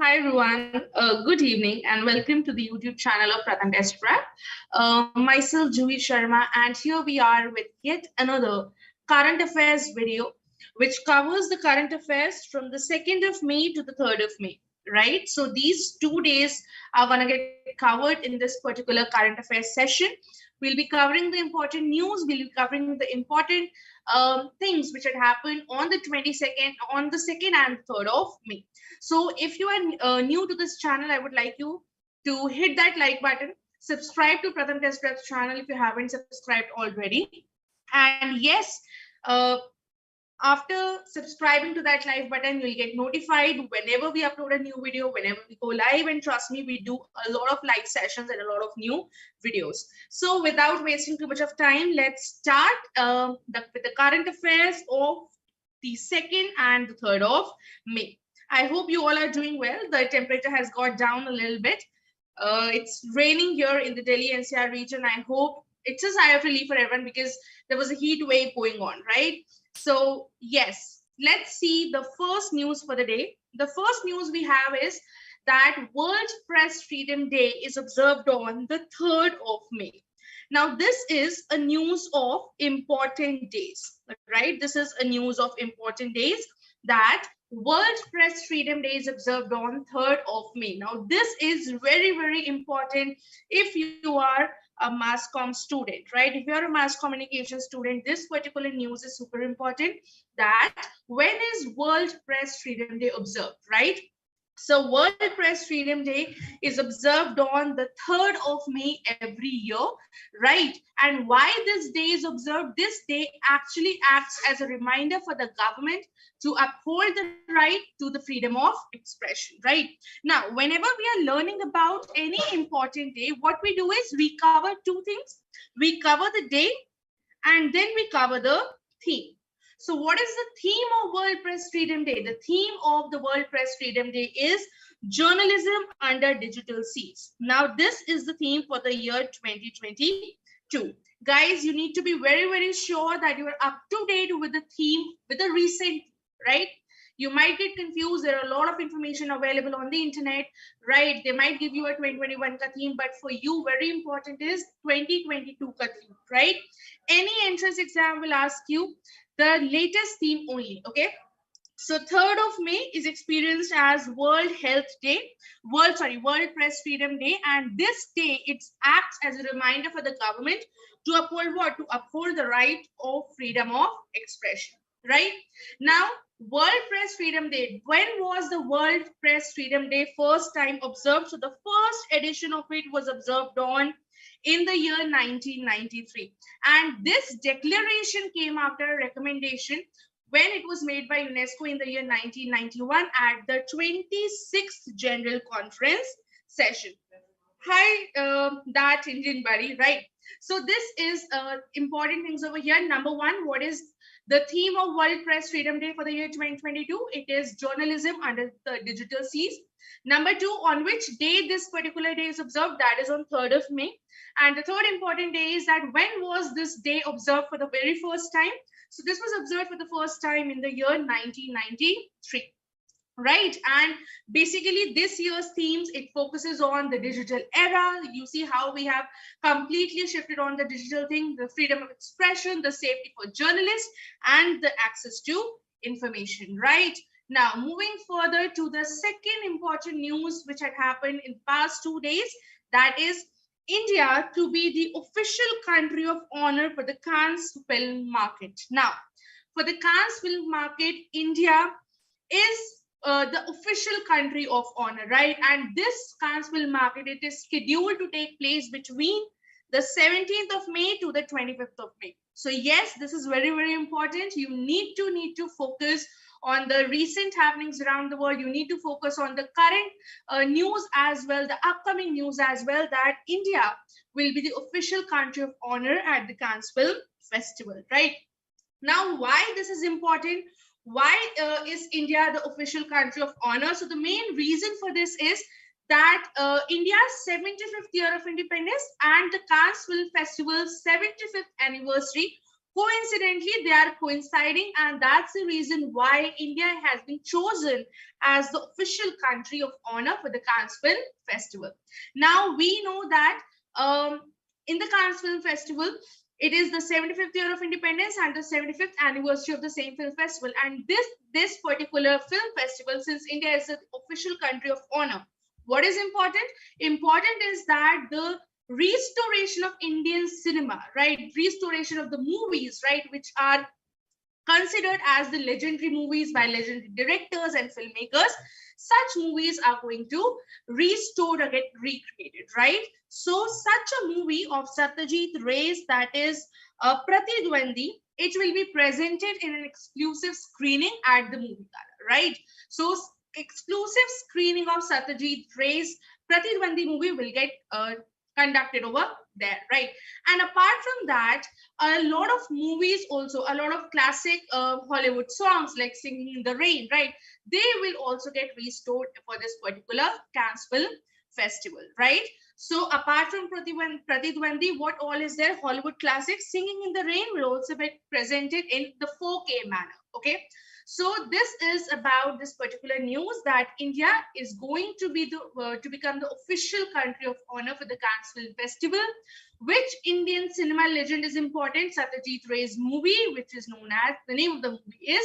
Hi everyone, good evening and welcome to the YouTube channel of PRATHAM Test Prep. Myself Juhi Sharma, and here we are with yet another current affairs video which covers the current affairs from the 2nd of May to the 3rd of May, right? So these 2 days are going to get covered in this particular current affairs session. We'll be covering the important news, we'll be covering the important things which had happened on the 22nd, on the 2nd and 3rd of May. So if you are new to this channel, I would like you to hit that like button, subscribe to Pratham Test Prep channel if you haven't subscribed already. And yes, uh, after subscribing to that like button, you'll get notified whenever we upload a new video, whenever we go live. And trust me, we do a lot of live sessions and a lot of new videos. So without wasting too much of time, let's start with the current affairs of the 2nd and the 3rd of May. I hope you all are doing well. The temperature has got down a little bit. It's raining here in the Delhi NCR region. I hope it's a sigh of relief for everyone because there was a heat wave going on, right? So yes, let's see the first news for the day. The first news we have is that World Press Freedom Day is observed on the 3rd of May. Now, this is a news of important days, right? This is a news of important days that World Press Freedom Day is observed on 3rd of May. Now, this is very, very important if you are a mass comm student, right? If you're a mass communication student, this particular news is super important. That when is World Press Freedom Day observed, right? So World Press Freedom Day is observed on the 3rd of May every year, right? And why this day is observed? This day actually acts as a reminder for the government to uphold the right to the freedom of expression, right? Now, whenever we are learning about any important day, what we do is we cover two things. We cover the day and then we cover the theme. So what is the theme of World Press Freedom Day? The theme of the World Press Freedom Day is journalism under digital seas. Now, this is the theme for the year 2022. Guys, you need to be very, very sure that you are up to date with the theme, with the recent, right? You might get confused. There are a lot of information available on the internet, right? They might give you a 2021 ka theme, but for you, very important is 2022 ka theme, right? Any entrance exam will ask you the latest theme only, okay? So 3rd of May is experienced as World Health Day, World Press Freedom Day, and this day it acts as a reminder for the government to uphold what? To uphold the right of freedom of expression, right? Now, World Press Freedom Day. When was the World Press Freedom Day first time observed? So the first edition of it was observed on in the year 1993, and this declaration came after a recommendation when it was made by UNESCO in the year 1991 at the 26th General Conference session. Hi, that Indian buddy, right? So this is important things over here. Number one, what is the theme of World Press Freedom Day for the year 2022? It is journalism under the digital seas. Number two, on which day this particular day is observed? That is on 3rd of May. And the third important day is that when was this day observed for the very first time? So this was observed for the first time in the year 1993. Right, and basically this year's themes, it focuses on the digital era. You see how we have completely shifted on the digital thing, the freedom of expression, the safety for journalists, and the access to information. Right now, moving further to the second important news which had happened in past 2 days, that is India to be the official country of honor for the Cannes film market. Now, for the Cannes film market, India is the official country of honor, right? And this Cannes film market, it is scheduled to take place between the 17th of May to the 25th of May. So yes, this is very, very important. You need to focus on the recent happenings around the world. You need to focus on the current news as well, the upcoming news as well, that India will be the official country of honor at the Cannes Film Festival, right? Now, why this is important? Why is India the official country of honor? So the main reason for this is that India's 75th year of independence and the Cannes Film Festival's 75th anniversary Coincidentally, they are coinciding, and that's the reason why India has been chosen as the official country of honor for the Cannes Film Festival. Now, we know that in the Cannes Film Festival, it is the 75th year of independence and the 75th anniversary of the same film festival. And this particular film festival, since India is the official country of honor, what is important? Important is that the restoration of Indian cinema, right? Restoration of the movies, right? Which are considered as the legendary movies by legendary directors and filmmakers. Such movies are going to restore or get recreated, right? So such a movie of Satyajit Ray's, that is Pratidwandi, it will be presented in an exclusive screening at the movie gala, right? So exclusive screening of Satyajit Ray's Pratidwandi movie will get conducted over there, right? And apart from that, a lot of movies also, a lot of classic Hollywood songs like Singing in the Rain, right? They will also get restored for this particular Cannes Film Festival, right? So apart from Pratidwandi, what all is there? Hollywood classics, Singing in the Rain will also be presented in the 4K manner, okay? So this is about this particular news that India is going to be to become the official country of honor for the Cannes Film Festival. Which Indian cinema legend is important? Satyajit Ray's movie, which is known as, the name of the movie is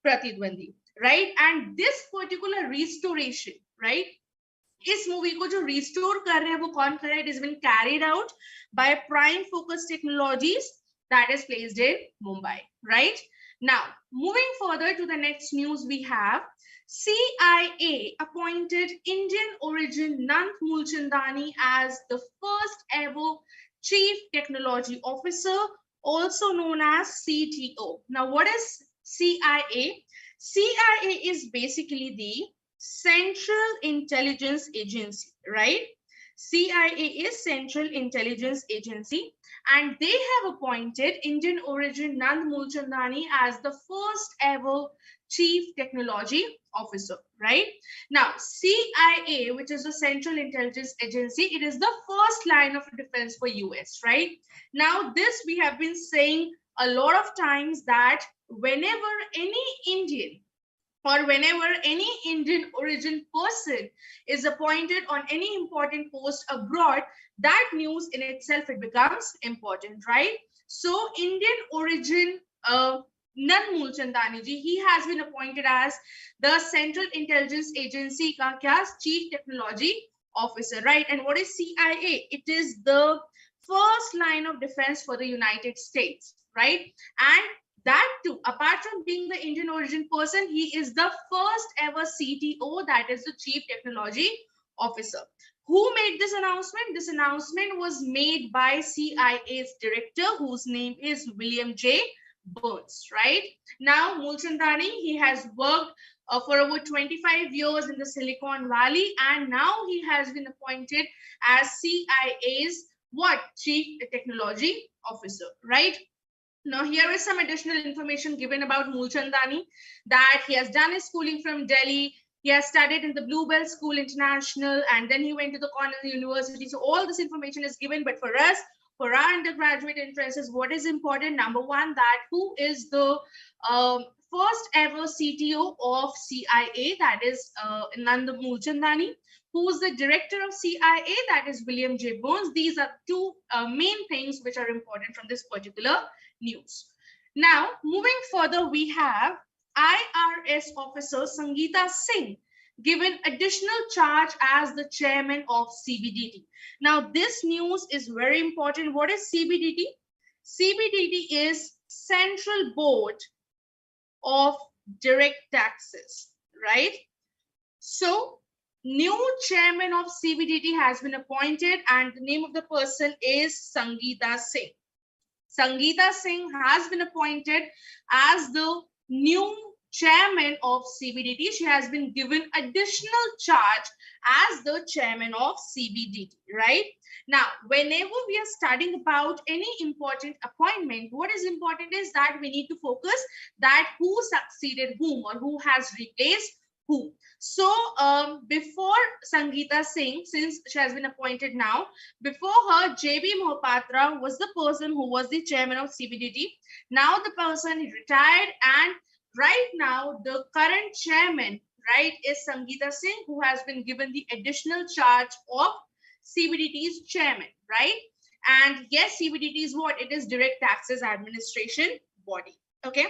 Pratidwandi, right? And this particular restoration, right? इस movie को जो restore कर रहे हैं वो कौन कर रहा है? It has been carried out by Prime Focus Technologies that is placed in Mumbai, right? Now, moving further to the next news, we have CIA appointed Indian origin Nand Mulchandani as the first ever Chief Technology Officer, also known as CTO. Now, what is CIA? CIA is basically the Central Intelligence Agency, right? CIA is Central Intelligence Agency, and they have appointed Indian origin Nand Mulchandani as the first ever Chief Technology Officer, right? Now, CIA, which is the Central Intelligence Agency, it is the first line of defense for US, right? Now, this we have been saying a lot of times that whenever any Indian or whenever any Indian origin person is appointed on any important post abroad, that news in itself, it becomes important, right? So Indian origin Nand Mulchandani ji, he has been appointed as the Central Intelligence Agency ka kya? Chief Technology Officer, right? And what is CIA? It is the first line of defense for the United States, right? And that too, apart from being the Indian origin person, he is the first ever CTO, that is the Chief Technology Officer. Who made this announcement? This announcement was made by CIA's director, whose name is William J. Burns, right? Now, Mulchandani, he has worked for over 25 years in the Silicon Valley, and now he has been appointed as CIA's what? Chief Technology Officer, right? Now, here is some additional information given about Mulchandani, that he has done his schooling from Delhi. He has studied in the Bluebell School International, and then he went to the Cornell University. So all this information is given, but for us, for our undergraduate interests, what is important? Number one, that who is the first ever CTO of CIA, that is Nand Mulchandani. Who's the director of CIA, that is William J. Burns. These are two main things which are important from this particular news. Now, moving further, we have IRS officer Sangeeta Singh given additional charge as the chairman of CBDT. Now, this news is very important. What is CBDT? CBDT is Central Board of Direct Taxes, right? So, new chairman of CBDT has been appointed, and the name of the person is Sangeeta Singh. Sangeeta Singh has been appointed as the new chairman of CBDT. She has been given additional charge as the chairman of CBDT, right? Now, whenever we are studying about any important appointment, what is important is that we need to focus that who succeeded whom, or who has replaced who. So before Sangeeta Singh, since she has been appointed now, before her, JB Mohapatra was the person who was the chairman of CBDT. Now the person retired, and right now the current chairman, right, is Sangeeta Singh, who has been given the additional charge of CBDT's chairman, right? And yes, CBDT is what? It is Direct Taxes Administration body. Okay.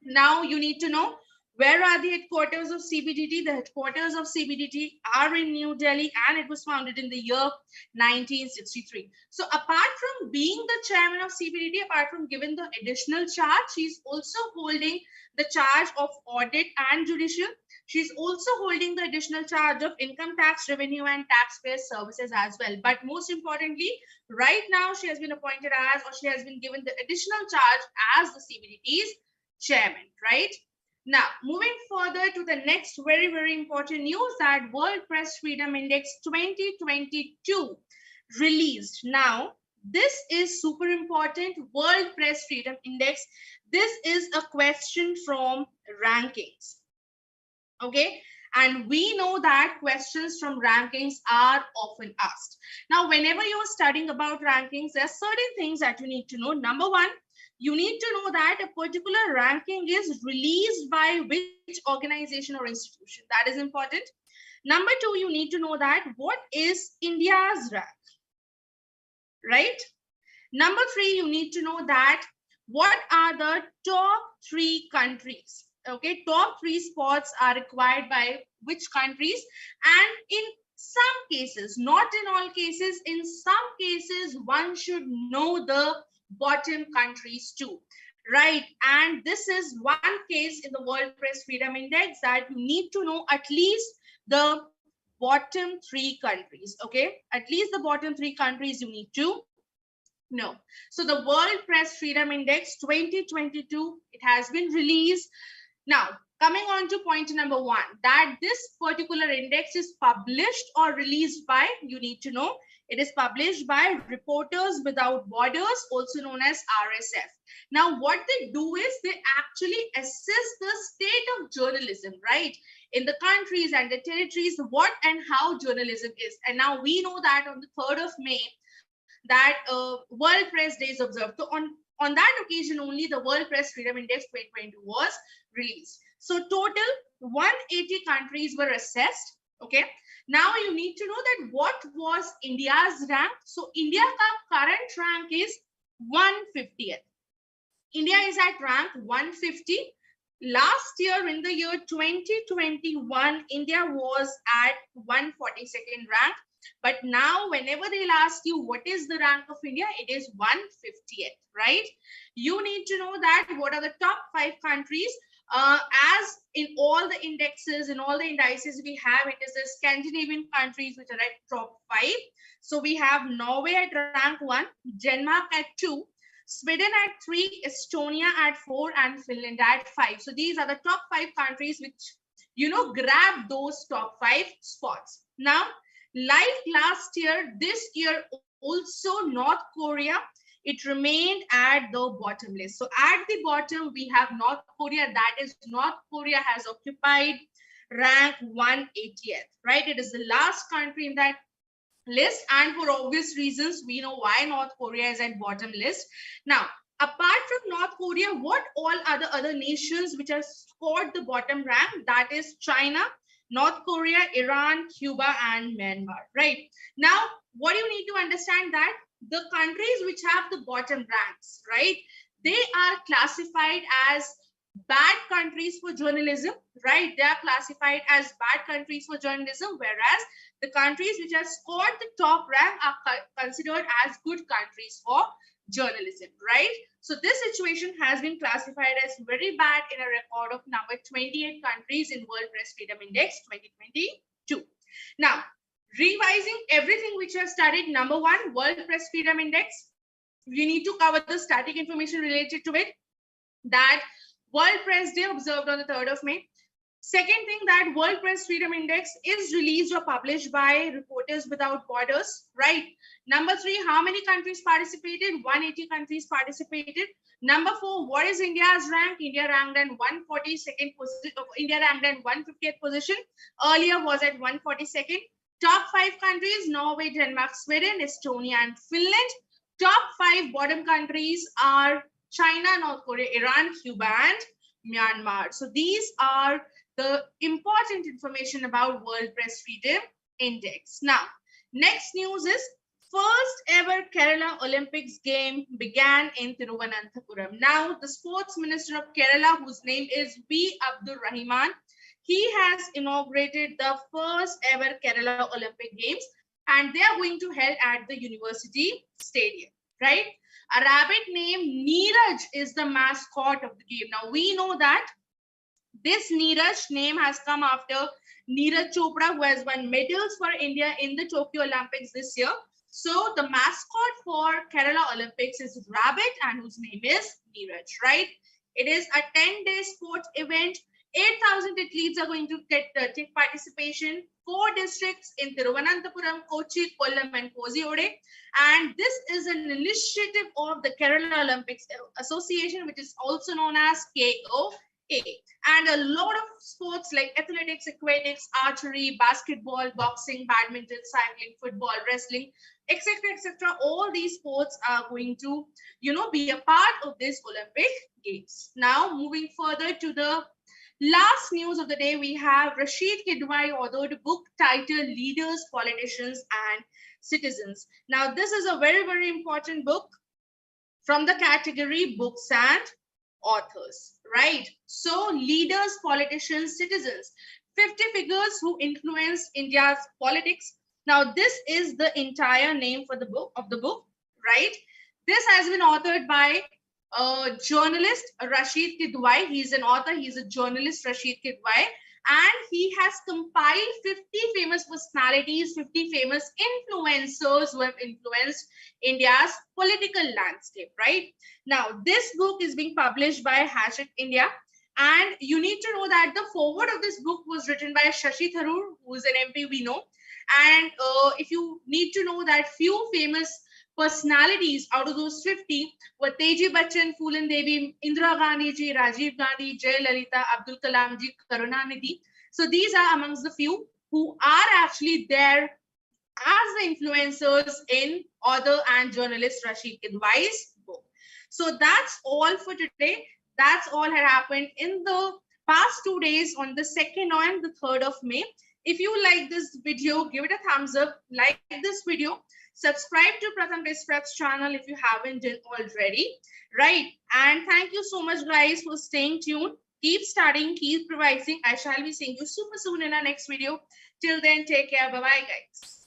Now you need to know, where are the headquarters of CBDT? The headquarters of CBDT are in New Delhi, and it was founded in the year 1963. So apart from being the chairman of CBDT, apart from given the additional charge, she's also holding the charge of audit and judicial. She's also holding the additional charge of income tax, revenue, and taxpayer services as well. But most importantly, right now she has been appointed as, or she has been given the additional charge as the CBDT's chairman, right? Now, moving further to the next very, very important news, that World Press Freedom Index 2022 released. Now, this is super important. World Press Freedom Index. This is a question from rankings. Okay. And we know that questions from rankings are often asked. Now, whenever you're studying about rankings, there are certain things that you need to know. Number one, you need to know that a particular ranking is released by which organization or institution. That is important. Number two, you need to know that what is India's rank, right? Number three, you need to know that what are the top 3 countries. Okay, top 3 spots are required by which countries, and in some cases, not in all cases, in some cases, one should know the bottom countries too, right? And this is one case in the World Press Freedom Index, that you need to know at least the bottom 3 countries. Okay, at least the bottom 3 countries you need to know. So the World Press Freedom Index 2022, it has been released. Now, coming on to point number 1, that this particular index is published or released by, you need to know, it is published by Reporters Without Borders, also known as RSF. Now, what they do is they actually assess the state of journalism, right, in the countries and the territories, what and how journalism is. And now we know that on the 3rd of May, that World Press Day is observed. So on that occasion only, the World Press Freedom Index 2022 was released. So total 180 countries were assessed. Okay. Now you need to know that what was India's rank. So India's current rank is 150th. India is at rank 150. Last year, in the year 2021, India was at 142nd rank. But now, whenever they'll ask you what is the rank of India, it is 150th, right? You need to know that what are the top 5 countries. As in all the indexes, in all the indices we have, it is the Scandinavian countries which are at top 5. So we have Norway at rank 1, Denmark at 2, Sweden at 3, Estonia at 4, and Finland at 5. So these are the top 5 countries which, you know, grab those top 5 spots. Now, like last year, this year also North Korea, it remained at the bottom list. So at the bottom, we have North Korea. That is, North Korea has occupied rank 180th, right? It is the last country in that list. And for obvious reasons, we know why North Korea is at bottom list. Now, apart from North Korea, what all are the other nations which have scored the bottom rank? That is China, North Korea, Iran, Cuba, and Myanmar, right? Now, what you need to understand that the countries which have the bottom ranks, right, they are classified as bad countries for journalism, right? They are classified as bad countries for journalism, whereas the countries which have scored the top rank are considered as good countries for journalism, right? So this situation has been classified as very bad in a record of number 28 countries in World Press Freedom Index 2022. Now, revising everything which you have studied, number 1, World Press Freedom Index. We need to cover the static information related to it. That World Press Day observed on the 3rd of May. Second thing, that World Press Freedom Index is released or published by Reporters Without Borders, right? Number 3, how many countries participated? 180 countries participated. Number 4, what is India's rank? India ranked in 142nd position. India ranked in 150th position. Earlier was at 142nd. Top 5 countries: Norway, Denmark, Sweden, Estonia, and Finland. Top 5 bottom countries are China, North Korea, Iran, Cuba, and Myanmar. So these are the important information about World Press Freedom Index. Now, next news is first ever Kerala Olympics game began in Thiruvananthapuram. Now, the sports minister of Kerala, whose name is V. Abdul Rahman, he has inaugurated the first ever Kerala Olympic Games, and they are going to held at the University Stadium, right? A rabbit named Neeraj is the mascot of the game. Now, we know that this Neeraj name has come after Neeraj Chopra, who has won medals for India in the Tokyo Olympics this year. So the mascot for Kerala Olympics is rabbit, and whose name is Neeraj, right? It is a 10-day sports event. 8,000 athletes are going to take participation. 4 districts in Thiruvananthapuram, Kochi, Kollam, and Kozhikode. And this is an initiative of the Kerala Olympics Association, which is also known as KOA. And a lot of sports like athletics, aquatics, archery, basketball, boxing, badminton, cycling, football, wrestling, etc., etc. All these sports are going to, be a part of this Olympic Games. Now, moving further to the last news of the day, we have Rashid Kidwai authored a book titled Leaders, Politicians, and Citizens. Now, this is a very, very important book from the category Books and Authors, right? So, leaders, politicians, citizens, 50 figures who influenced India's politics. Now, this is the entire name for the book, right? This has been authored by journalist Rashid Kidwai. He's an author, he's a journalist, Rashid Kidwai, and he has compiled 50 famous personalities, 50 famous influencers who have influenced India's political landscape, right? Now, this book is being published by Hachette India, and you need to know that the foreword of this book was written by Shashi Tharoor, who is an MP we know. And if you need to know that few famous personalities out of those 50 were Teji Bachchan, Phulan Devi, Indira Gandhi ji, Rajiv Gandhi, Jayalalitha, Abdul Kalam ji, Karunanidhi. So these are amongst the few who are actually there as the influencers in author and journalist Rashid Kidwai's book. So that's all for today. That's all had happened in the past 2 days on the 2nd and the 3rd of May. If you like this video, give it a thumbs up, like this video, subscribe to Pratham Test Prep's channel if you haven't done already, right? And thank you so much, guys, for staying tuned. Keep studying, keep revising. I shall be seeing you super soon in our next video. Till then, take care. Bye-bye, guys.